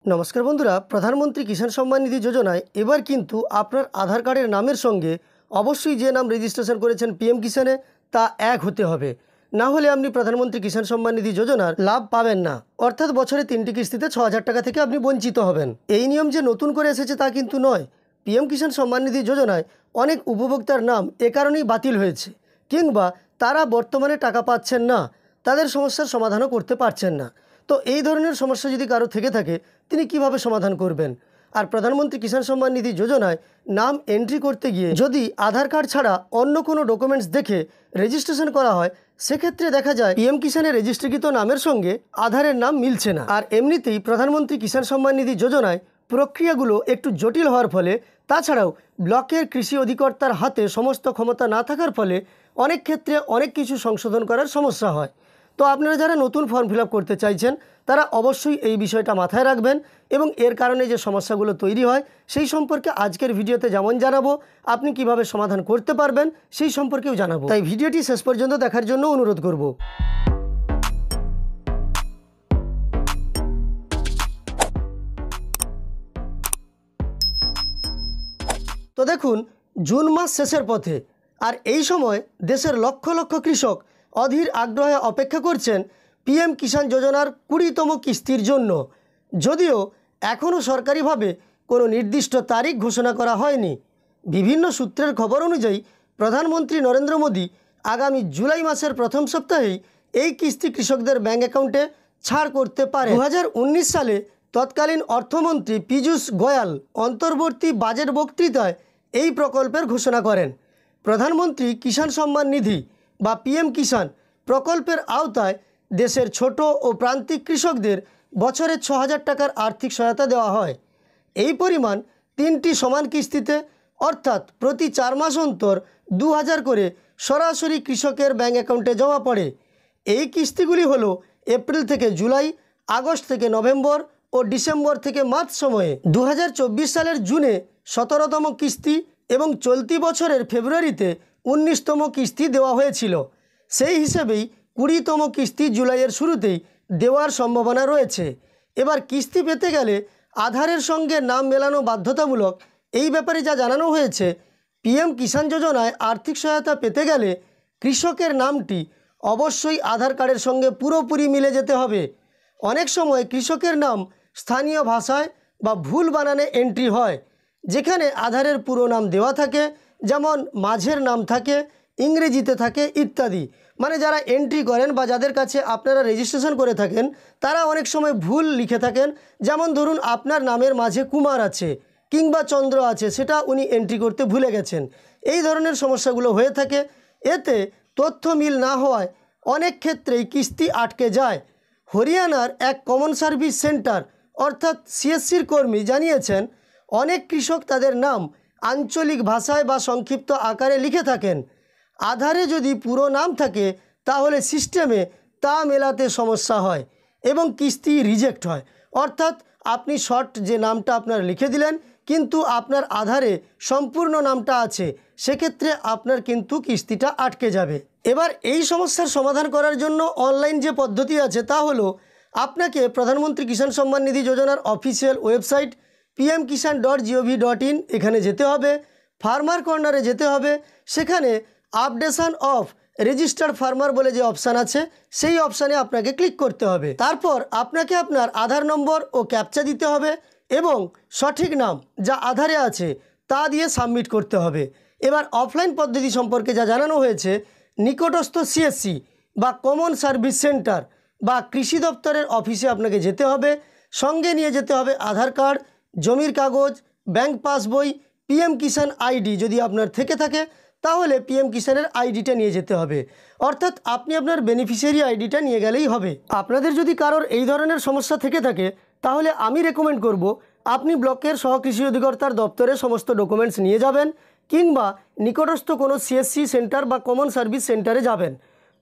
নমস্কার বন্ধুরা, প্রধানমন্ত্রী কিষাণ সম্মান নিধি যোজনায় এবার কিন্তু আপনার আধার কার্ডের নামের সঙ্গে অবশ্যই যে নাম রেজিস্ট্রেশন করেছেন পিএম কিষাণে তা এক হতে হবে। না হলে আপনি প্রধানমন্ত্রী কিষাণ সম্মান নিধি যোজনার লাভ পাবেন না, অর্থাৎ বছরে 3টি কিস্তিতে 6,000 টাকা থেকে আপনি বঞ্চিত হবেন। এই নিয়ম যে নতুন করে এসেছে তা কিন্তু নয়। পিএম কিষাণ সম্মান নিধি যোজনায় অনেক উপভোক্তার নাম এ কারণেই বাতিল হয়েছে, কিংবা তারা বর্তমানে টাকা পাচ্ছেন না, তাদের সমস্যার সমাধানও করতে পারছেন না। তো এই ধরনের সমস্যা যদি কারো থেকে থাকে তিনি কিভাবে সমাধান করবেন? আর প্রধানমন্ত্রী কিষাণ সম্মান নিধি যোজনায় নাম এন্ট্রি করতে গিয়ে যদি আধার কার্ড ছাড়া অন্য কোনো ডকুমেন্টস দেখে রেজিস্ট্রেশন করা হয়, সেক্ষেত্রে দেখা যায় পিএম কিষাণের রেজিস্ট্রিকৃত নামের সঙ্গে আধারের নাম মিলছে না। আর এমনিতেই প্রধানমন্ত্রী কিষাণ সম্মান নিধি যোজনায় প্রক্রিয়াগুলো একটু জটিল হওয়ার ফলে, তাছাড়াও ব্লকের কৃষি অধিকর্তার হাতে সমস্ত ক্ষমতা না থাকার ফলে অনেক ক্ষেত্রে অনেক কিছু সংশোধন করার সমস্যা হয়। তো আপনারা যারা নতুন ফর্ম ফিল আপ করতে চাইছেন তারা অবশ্যই এই বিষয়টা মাথায় রাখবেন, এবং এর কারণে যে সমস্যাগুলো তৈরি হয় সেই সম্পর্কে আজকের ভিডিওতে যেমন জানাবো, আপনি কিভাবে সমাধান করতে পারবেন সেই সম্পর্কেও জানাবো। তাই ভিডিওটি শেষ পর্যন্ত দেখার জন্য অনুরোধ করব। তো দেখুন, জুন মাস শেষের পথে, আর এই সময় দেশের লক্ষ লক্ষ কৃষক অধীর আগ্রহে অপেক্ষা করছেন পিএম কিষাণ যোজনার 20তম কিস্তির জন্য। যদিও এখনও সরকারিভাবে কোনো নির্দিষ্ট তারিখ ঘোষণা করা হয়নি। বিভিন্ন সূত্রের খবর অনুযায়ী প্রধানমন্ত্রী নরেন্দ্র মোদী আগামী জুলাই মাসের প্রথম সপ্তাহেই এই কিস্তি কৃষকদের ব্যাঙ্ক অ্যাকাউন্টে ছাড় করতে পারে। 2019 সালে তৎকালীন অর্থমন্ত্রী পীযূষ গোয়াল অন্তর্বর্তী বাজেট বক্তৃতায় এই প্রকল্পের ঘোষণা করেন। প্রধানমন্ত্রী কিষাণ সম্মান নিধি বা পিএম কিষাণ প্রকল্পের আওতায় দেশের ছোট ও প্রান্তিক কৃষকদের বছরে 6,000 টাকার আর্থিক সহায়তা দেওয়া হয়। এই পরিমাণ 3টি সমান কিস্তিতে, অর্থাৎ প্রতি 4 মাস অন্তর 2,000 করে সরাসরি কৃষকের ব্যাঙ্ক অ্যাকাউন্টে জমা পড়ে। এই কিস্তিগুলি হলো এপ্রিল থেকে জুলাই, আগস্ট থেকে নভেম্বর ও ডিসেম্বর থেকে মার্চ সময়ে। 2024 সালের জুনে 17তম কিস্তি এবং চলতি বছরের ফেব্রুয়ারিতে 19তম কিস্তি দেওয়া হয়েছিল। সেই হিসেবেই 20তম কিস্তি জুলাইয়ের শুরুতেই দেওয়ার সম্ভাবনা রয়েছে। এবার কিস্তি পেতে গেলে আধারের সঙ্গে নাম মেলানো বাধ্যতামূলক। এই ব্যাপারে যা জানানো হয়েছে, পিএম কিষাণ যোজনায় আর্থিক সহায়তা পেতে গেলে কৃষকের নামটি অবশ্যই আধার কার্ডের সঙ্গে পুরোপুরি মিলে যেতে হবে। অনেক সময় কৃষকের নাম স্থানীয় ভাষায় বা ভুল বানানে এন্ট্রি হয়, যেখানে আধারের পুরো নাম দেওয়া থাকে, যেমন মাঝের নাম থাকে, ইংরেজিতে থাকে ইত্যাদি। মানে যারা এন্ট্রি করেন বা যাদের কাছে আপনারা রেজিস্ট্রেশন করে থাকেন তারা অনেক সময় ভুল লিখে থাকেন। যেমন ধরুন আপনার নামের মাঝে কুমার আছে কিংবা চন্দ্র আছে, সেটা উনি এন্ট্রি করতে ভুলে গেছেন। এই ধরনের সমস্যাগুলো হয়ে থাকে। এতে তথ্য মিল না হওয়ায় অনেক ক্ষেত্রেই কিস্তি আটকে যায়। হরিয়ানার এক কমন সার্ভিস সেন্টার অর্থাৎ সিএসসির কর্মী জানিয়েছেন, অনেক কৃষক তাদের নাম আঞ্চলিক ভাষায় বা সংক্ষিপ্ত আকারে লিখে থাকেন। আধারে যদি পুরো নাম থাকে তাহলে সিস্টেমে তা মেলাতে সমস্যা হয় এবং কিস্তি রিজেক্ট হয়। অর্থাৎ আপনি শর্ট যে নামটা আপনার লিখে দিলেন, কিন্তু আপনার আধারে সম্পূর্ণ নামটা আছে, সেক্ষেত্রে আপনার কিন্তু কিস্তিটা আটকে যাবে। এবার এই সমস্যার সমাধান করার জন্য অনলাইন যে পদ্ধতি আছে তা হলো, আপনাকে প্রধানমন্ত্রী কিষাণ সম্মান নিধি যোজনার অফিসিয়াল ওয়েবসাইট pmkishan.gov.in এখানে যেতে হবে। ফার্মার কর্নারে যেতে হবে, সেখানে আপডেশন অফ রেজিস্টার্ড ফার্মার বলে যে অপশান আছে সেই অপশানে আপনাকে ক্লিক করতে হবে। তারপর আপনাকে আপনার আধার নম্বর ও ক্যাপচা দিতে হবে এবং সঠিক নাম যা আধারে আছে তা দিয়ে সাবমিট করতে হবে। এবার অফলাইন পদ্ধতি সম্পর্কে যা জানানো হয়েছে, নিকটস্থ সিএসসি বা কমন সার্ভিস সেন্টার বা কৃষি দপ্তরের অফিসে আপনাকে যেতে হবে। সঙ্গে নিয়ে যেতে হবে আধার কার্ড, জমির কাগজ, ব্যাংক পাসবই, পিএম কিষাণ আইডি যদি আপনার থেকে থাকে তাহলে পিএম কিষাণের আইডিটা নিয়ে যেতে হবে। অর্থাৎ আপনি আপনার বেনিফিশিয়ারি আইডিটা নিয়ে গেলেই হবে। আপনাদের যদি কারোর এই ধরনের সমস্যা থেকে থাকে তাহলে আমি রেকমেন্ড করব আপনি ব্লকের সহকৃষি অধিকর্তার দপ্তরে সমস্ত ডকুমেন্টস নিয়ে যাবেন, কিংবা নিকটস্থ কোনো সিএসসি সেন্টার বা কমন সার্ভিস সেন্টারে যাবেন।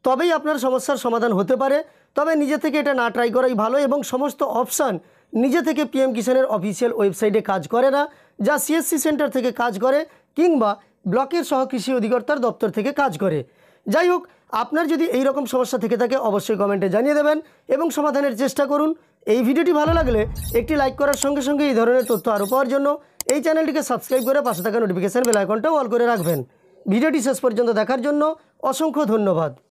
তবেই আপনার সমস্যার সমাধান হতে পারে। তবে নিজে থেকে এটা না ট্রাই করাই ভালো, এবং সমস্ত অপশান নিজে থেকে পিএম কিষাণের অফিসিয়াল ওয়েবসাইটে কাজ করে না, যা সিএসসি সেন্টার থেকে কাজ করে কিংবা ব্লকের সহকৃষি অধিকর্তার দপ্তর থেকে কাজ করে। যাই হোক, আপনার যদি এই রকম সমস্যা থেকে থাকে অবশ্যই কমেন্টে জানিয়ে দেবেন এবং সমাধানের চেষ্টা করুন। এই ভিডিওটি ভালো লাগলে একটি লাইক করার সঙ্গে সঙ্গে এই ধরনের তথ্য আরও পাওয়ার জন্য এই চ্যানেলটিকে সাবস্ক্রাইব করে পাশে থাকা নোটিফিকেশান বেল আইকনটাও অল করে রাখবেন। ভিডিওটি শেষ পর্যন্ত দেখার জন্য অসংখ্য ধন্যবাদ।